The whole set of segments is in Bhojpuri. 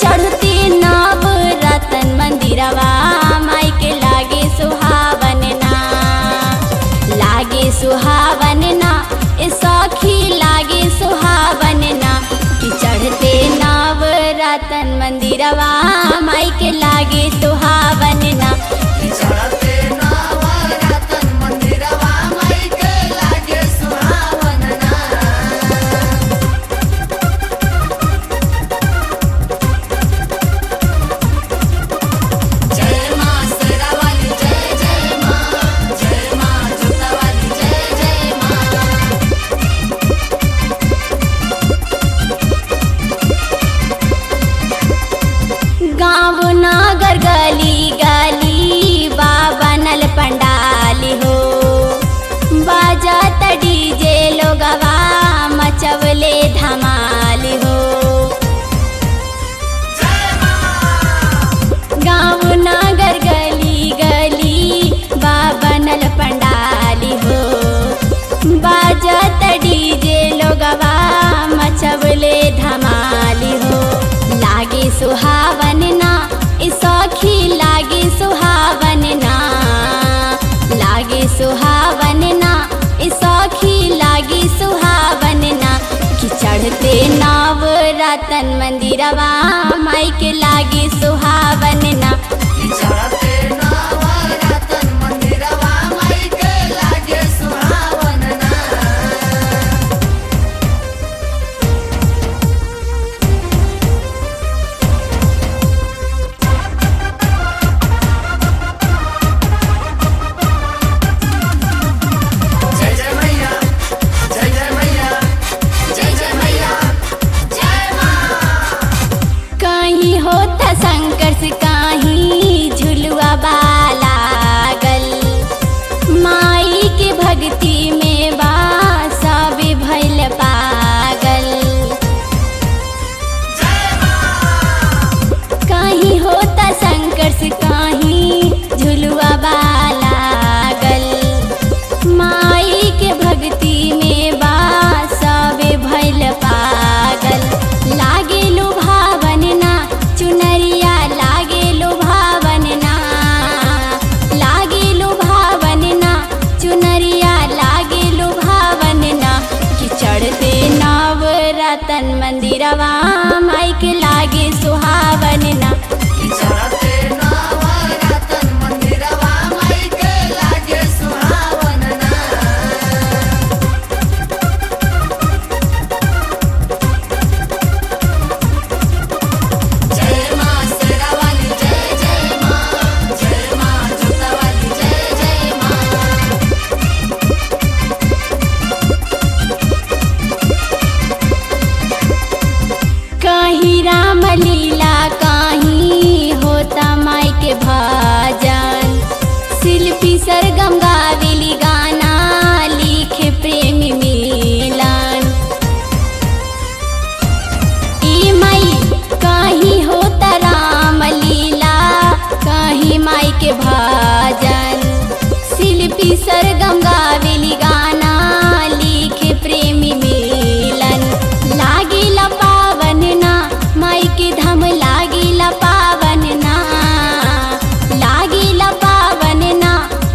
चढ़ते नवरतन मंदिरवा माई के लागे सुहावन ना, लागे सुहावन ना ए सखी लागे सुहावन ना कि चढ़ते नवरतन मंदिरवा माई के लागे सुहावन ना। चढ़ते नवरतन मंदिरवा माई के लागे सुहावन ना। जय मां शेरावाली जय जय मां, जय मां जोतावाली जय जय मां। गाँव नगर गली गली बनल पंडाल हो, बाजत डीजे लोगवा मचवले धमाल हो। गाँव नगर गली गली बनल पंडाल हो, बाजत डीजे लोगवा मचवले धमाल हो। लागे सुहावन ना ए सखी लागे सुहावन ना, लागे सुहावन ना ए सखी लागे सुहावन ना कि चढ़ते नवरतन मंदिरवा माई के लागे सुहावन ना। चढ़ते नवरतन मंदिरवा माई के लागे सुहावन ना। जय जय मैया जय जय मैया जय जय मैया जय मां। कहीं होता शंकर से कहीं झुलुआ लागल, माई के भक्ति में बा सब भइल पागल। कहीं होता शंकर से कहीं झुलुआ लागल, माई के भक्ति में बा सब भइल पागल। लागे लुभावन ना चुनरिया लागे लुभावन ना, लागे लुभावन ना चुनरिया लागे लुभावन ना कि चढ़ते नवरतन मंदिरवा माई के लागे सुहावन ना। चढ़ते नवरतन मंदिरवा माई के लागे सुहावन ना। जय मां शेरावाली जय जय मां, जय मां जोतावाली जय जय मां। कहीं राम लीला कहीं होता माई के भजन, शिल्पी सरगम गावेली गाना लिखे प्रेमी मिलन। ई माई कहीं होता राम लीला कहीं माई के भजन, शिल्पी सरगम गावेली गाना लिखे प्रेमी मिलन। लागिला पावन ना माई के धाम लागिला पावन ना, लागिला पावन ना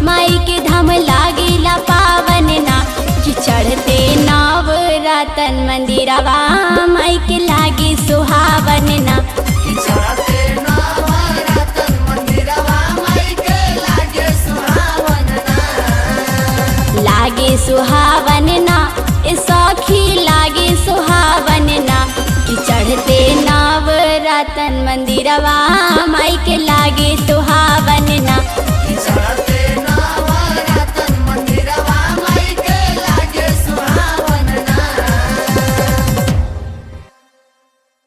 माई के धाम लागिला पावन ना कि चढ़ते नवरतन मंदिरवा माई के लागे सुहावन ना। चढ़ते नवरतन मंदिरवा माई के लागे सुहावन ना। लागे सुहावन ना ए सखी लागे सुहावन ना कि चढ़ते नवरतन मंदिरवा माई के लागे सुहावन।